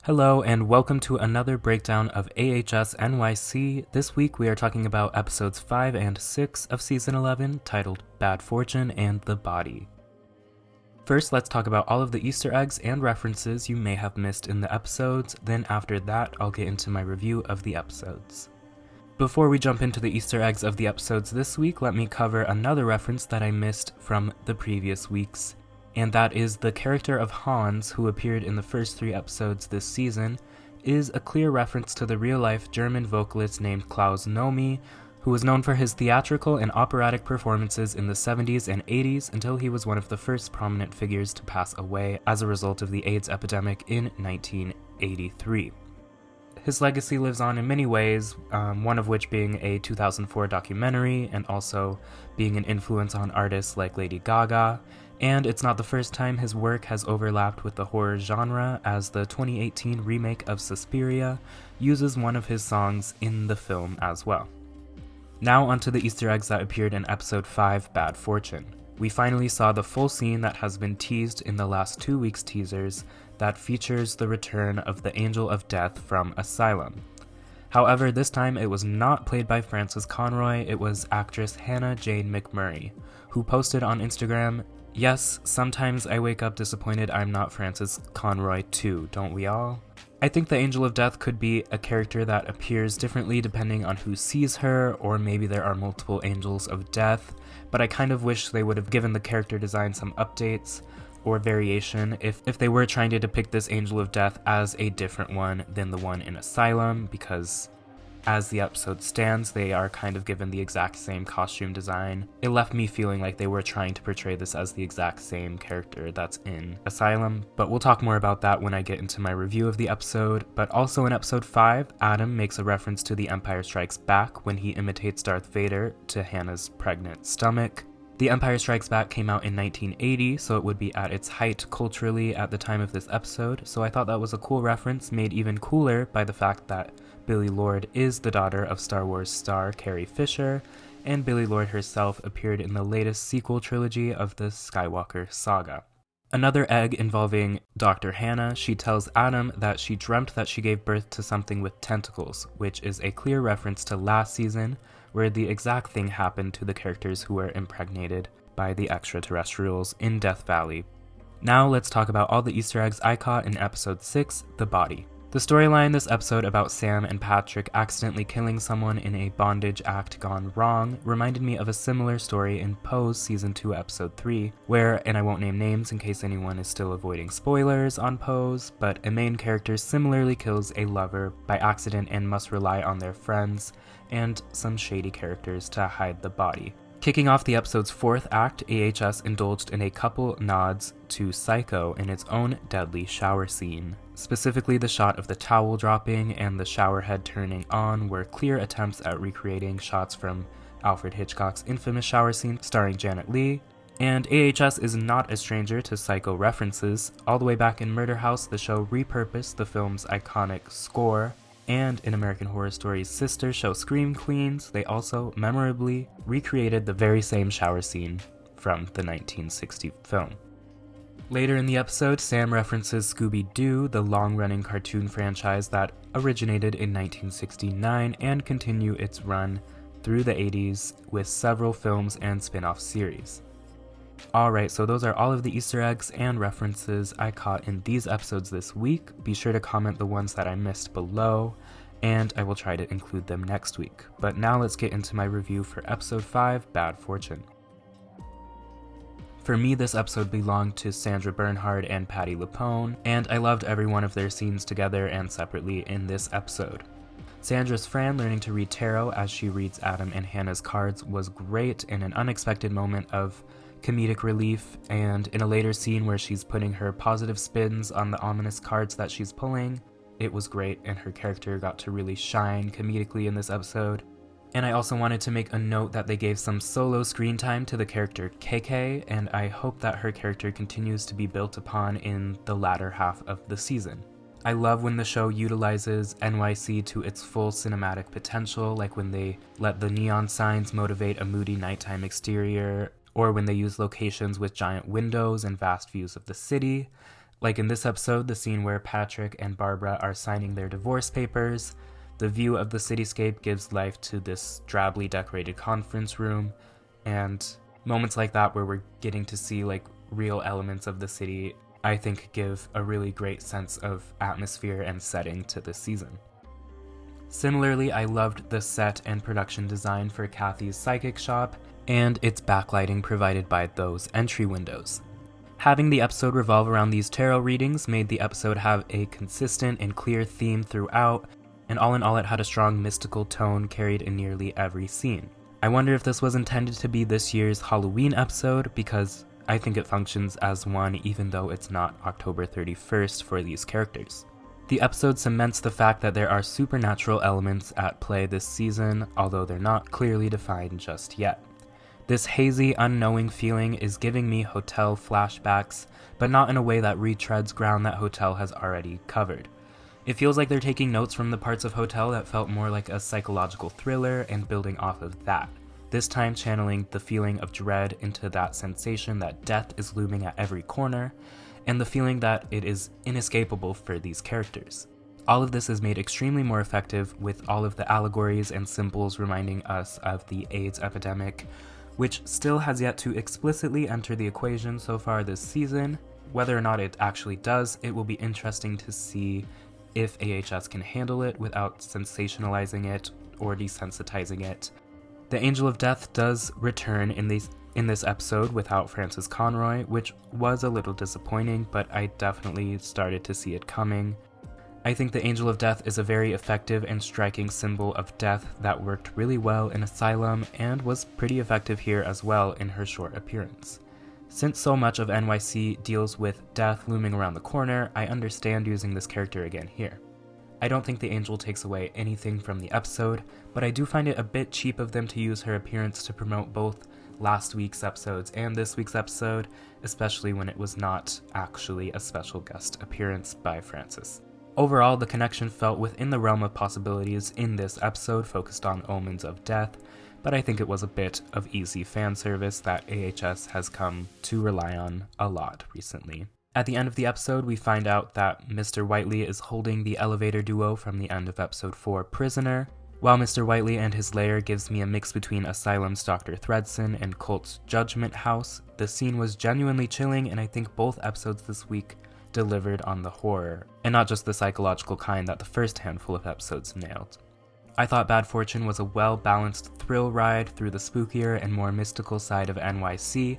Hello and welcome to another breakdown of AHS NYC. This week we are talking about episodes 5 and 6 of season 11, titled Bad Fortune and the Body. First, let's talk about all of the Easter eggs and references you may have missed in the episodes, then after that I'll get into my review of the episodes. Before we jump into the Easter eggs of the episodes this week, let me cover another reference that I missed from the previous weeks. And that is the character of Hans, who appeared in the first 3 episodes this season, is a clear reference to the real-life German vocalist named Klaus Nomi, who was known for his theatrical and operatic performances in the 70s and 80s until he was one of the first prominent figures to pass away as a result of the AIDS epidemic in 1983. His legacy lives on in many ways, one of which being a 2004 documentary and also being an influence on artists like Lady Gaga. And it's not the first time his work has overlapped with the horror genre, as the 2018 remake of Suspiria uses one of his songs in the film as well. Now onto the Easter eggs that appeared in episode 5, Bad Fortune. We finally saw the full scene that has been teased in the last 2 weeks' teasers that features the return of the Angel of Death from Asylum. However, this time it was not played by Frances Conroy, it was actress Hannah Jane McMurray, who posted on Instagram, "Yes, sometimes I wake up disappointed I'm not Frances Conroy too, don't we all?" I think the Angel of Death could be a character that appears differently depending on who sees her, or maybe there are multiple Angels of Death, but I kind of wish they would have given the character design some updates or variation if they were trying to depict this Angel of Death as a different one than the one in Asylum, because as the episode stands, they are kind of given the exact same costume design. It left me feeling like they were trying to portray this as the exact same character that's in Asylum, but we'll talk more about that when I get into my review of the episode. But also in episode 5, Adam makes a reference to The Empire Strikes Back when he imitates Darth Vader to Hannah's pregnant stomach. The Empire Strikes Back came out in 1980, so it would be at its height culturally at the time of this episode, so I thought that was a cool reference, made even cooler by the fact that Billie Lourd is the daughter of Star Wars star Carrie Fisher, and Billie Lourd herself appeared in the latest sequel trilogy of the Skywalker saga. Another egg involving Dr. Hannah, she tells Adam that she dreamt that she gave birth to something with tentacles, which is a clear reference to last season, where the exact thing happened to the characters who were impregnated by the extraterrestrials in Death Valley. Now let's talk about all the Easter eggs I caught in episode 6, The Body. The storyline this episode about Sam and Patrick accidentally killing someone in a bondage act gone wrong reminded me of a similar story in Pose Season 2 Episode 3, where, and I won't name names in case anyone is still avoiding spoilers on Pose, but a main character similarly kills a lover by accident and must rely on their friends and some shady characters to hide the body. Kicking off the episode's 4th act, AHS indulged in a couple nods to Psycho in its own deadly shower scene. Specifically, the shot of the towel dropping and the shower head turning on were clear attempts at recreating shots from Alfred Hitchcock's infamous shower scene starring Janet Leigh. And AHS is not a stranger to Psycho references. All the way back in Murder House, the show repurposed the film's iconic score, and in American Horror Story's sister show Scream Queens, they also memorably recreated the very same shower scene from the 1960 film. Later in the episode, Sam references Scooby-Doo, the long-running cartoon franchise that originated in 1969 and continued its run through the 80s with several films and spin-off series. Alright, so those are all of the Easter eggs and references I caught in these episodes this week. Be sure to comment the ones that I missed below, and I will try to include them next week. But now let's get into my review for episode 5, Bad Fortune. For me, this episode belonged to Sandra Bernhard and Patti LuPone, and I loved every one of their scenes together and separately in this episode. Sandra's Fran learning to read tarot as she reads Adam and Hannah's cards was great, and an unexpected moment of comedic relief, and in a later scene where she's putting her positive spins on the ominous cards that she's pulling, it was great, and her character got to really shine comedically in this episode. And I also wanted to make a note that they gave some solo screen time to the character KK, and I hope that her character continues to be built upon in the latter half of the season. I love when the show utilizes NYC to its full cinematic potential, like when they let the neon signs motivate a moody nighttime exterior, or when they use locations with giant windows and vast views of the city, Like in this episode, the scene where Patrick and Barbara are signing their divorce papers, the view of the cityscape gives life to this drably decorated conference room, and moments like that where we're getting to see like real elements of the city, I think give a really great sense of atmosphere and setting to this season. Similarly, I loved the set and production design for Kathy's psychic shop and its backlighting provided by those entry windows. Having the episode revolve around these tarot readings made the episode have a consistent and clear theme throughout, and all in all it had a strong mystical tone carried in nearly every scene. I wonder if this was intended to be this year's Halloween episode, because I think it functions as one even though it's not October 31st for these characters. The episode cements the fact that there are supernatural elements at play this season, although they're not clearly defined just yet. This hazy, unknowing feeling is giving me Hotel flashbacks, but not in a way that retreads ground that Hotel has already covered. It feels like they're taking notes from the parts of Hotel that felt more like a psychological thriller and building off of that, this time channeling the feeling of dread into that sensation that death is looming at every corner, and the feeling that it is inescapable for these characters. All of this is made extremely more effective with all of the allegories and symbols reminding us of the AIDS epidemic, which still has yet to explicitly enter the equation so far this season. Whether or not it actually does, it will be interesting to see if AHS can handle it without sensationalizing it or desensitizing it. The Angel of Death does return in this episode without Francis Conroy, which was a little disappointing, but I definitely started to see it coming. I think the Angel of Death is a very effective and striking symbol of death that worked really well in Asylum and was pretty effective here as well in her short appearance. Since so much of NYC deals with death looming around the corner, I understand using this character again here. I don't think the Angel takes away anything from the episode, but I do find it a bit cheap of them to use her appearance to promote both last week's episodes and this week's episode, especially when it was not actually a special guest appearance by Francis. Overall, the connection felt within the realm of possibilities in this episode focused on omens of death, but I think it was a bit of easy fan service that AHS has come to rely on a lot recently. At the end of the episode, we find out that Mr. Whiteley is holding the elevator duo from the end of episode 4, Prisoner. While Mr. Whiteley and his lair gives me a mix between Asylum's Dr. Thredson and Colt's Judgment House, the scene was genuinely chilling, and I think both episodes this week delivered on the horror, and not just the psychological kind that the first handful of episodes nailed. I thought Bad Fortune was a well-balanced thrill ride through the spookier and more mystical side of NYC,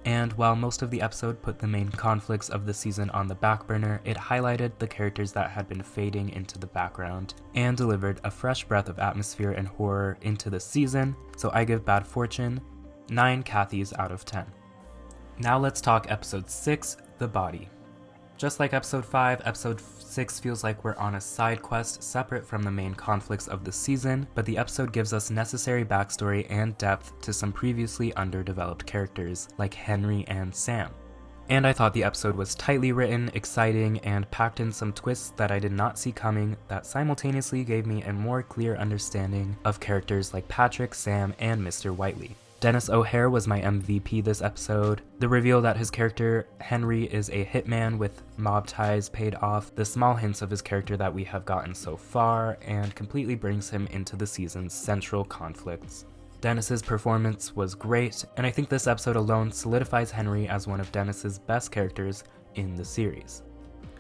and while most of the episode put the main conflicts of the season on the back burner, it highlighted the characters that had been fading into the background and delivered a fresh breath of atmosphere and horror into the season, so I give Bad Fortune 9 Kathys out of 10. Now let's talk episode 6, The Body. Just like episode 5, episode 6 feels like we're on a side quest separate from the main conflicts of the season, but the episode gives us necessary backstory and depth to some previously underdeveloped characters like Henry and Sam. And I thought the episode was tightly written, exciting, and packed in some twists that I did not see coming that simultaneously gave me a more clear understanding of characters like Patrick, Sam, and Mr. Whiteley. Dennis O'Hare was my MVP this episode. The reveal that his character, Henry, is a hitman with mob ties paid off the small hints of his character that we have gotten so far, and completely brings him into the season's central conflicts. Dennis's performance was great, and I think this episode alone solidifies Henry as one of Dennis's best characters in the series.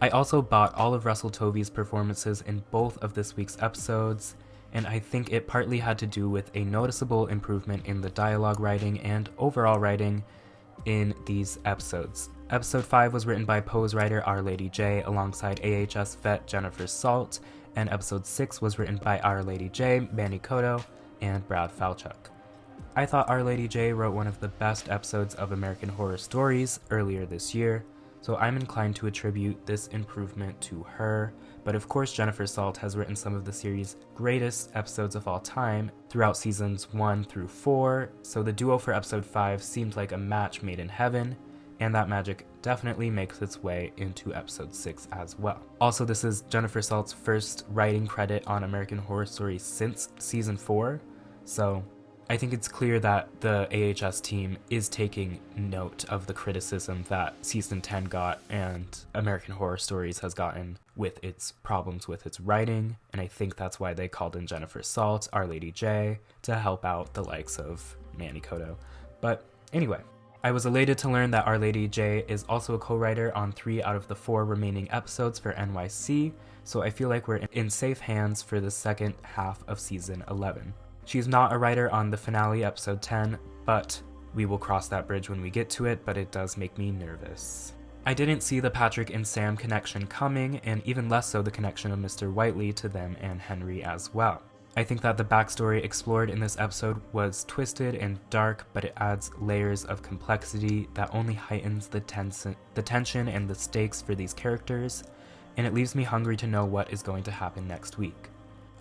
I also bought all of Russell Tovey's performances in both of this week's episodes, and I think it partly had to do with a noticeable improvement in the dialogue writing and overall writing in these episodes. Episode 5 was written by Pose writer Our Lady J alongside AHS vet Jennifer Salt, and episode 6 was written by Our Lady J, Manny Cotto, and Brad Falchuk. I thought Our Lady J wrote one of the best episodes of American Horror Stories earlier this year, so I'm inclined to attribute this improvement to her. But of course, Jennifer Salt has written some of the series' greatest episodes of all time throughout seasons 1 through 4, so the duo for episode 5 seemed like a match made in heaven, and that magic definitely makes its way into episode 6 as well. Also, this is Jennifer Salt's first writing credit on American Horror Story since season 4, so I think it's clear that the AHS team is taking note of the criticism that Season 10 got and American Horror Stories has gotten with its problems with its writing, and I think that's why they called in Jennifer Salt, Our Lady J, to help out the likes of Manny Cotto. But anyway, I was elated to learn that Our Lady J is also a co-writer on 3 out of the 4 remaining episodes for NYC, so I feel like we're in safe hands for the second half of Season 11. She's not a writer on the finale, episode 10, but we will cross that bridge when we get to it, but it does make me nervous. I didn't see the Patrick and Sam connection coming, and even less so the connection of Mr. Whiteley to them and Henry as well. I think that the backstory explored in this episode was twisted and dark, but it adds layers of complexity that only heightens the tension and the stakes for these characters, and it leaves me hungry to know what is going to happen next week.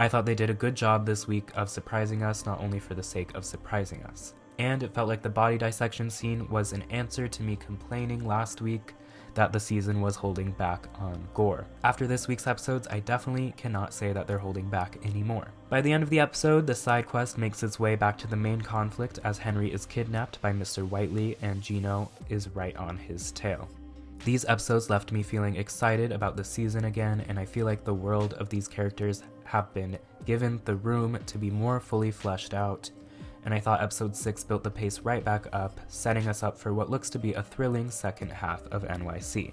I thought they did a good job this week of surprising us, not only for the sake of surprising us. And it felt like the body dissection scene was an answer to me complaining last week that the season was holding back on gore. After this week's episodes, I definitely cannot say that they're holding back anymore. By the end of the episode, the side quest makes its way back to the main conflict as Henry is kidnapped by Mr. Whiteley and Gino is right on his tail. These episodes left me feeling excited about the season again, and I feel like the world of these characters have been given the room to be more fully fleshed out, and I thought episode 6 built the pace right back up, setting us up for what looks to be a thrilling second half of NYC.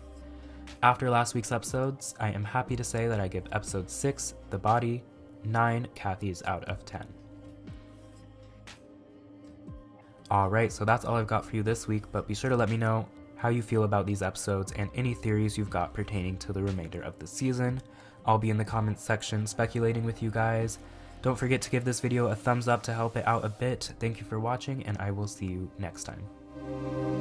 After last week's episodes, I am happy to say that I give episode 6, The Body, 9 Kathy's out of 10. Alright, so that's all I've got for you this week, but be sure to let me know how you feel about these episodes and any theories you've got pertaining to the remainder of the season. I'll be in the comments section speculating with you guys. Don't forget to give this video a thumbs up to help it out a bit. Thank you for watching, and I will see you next time.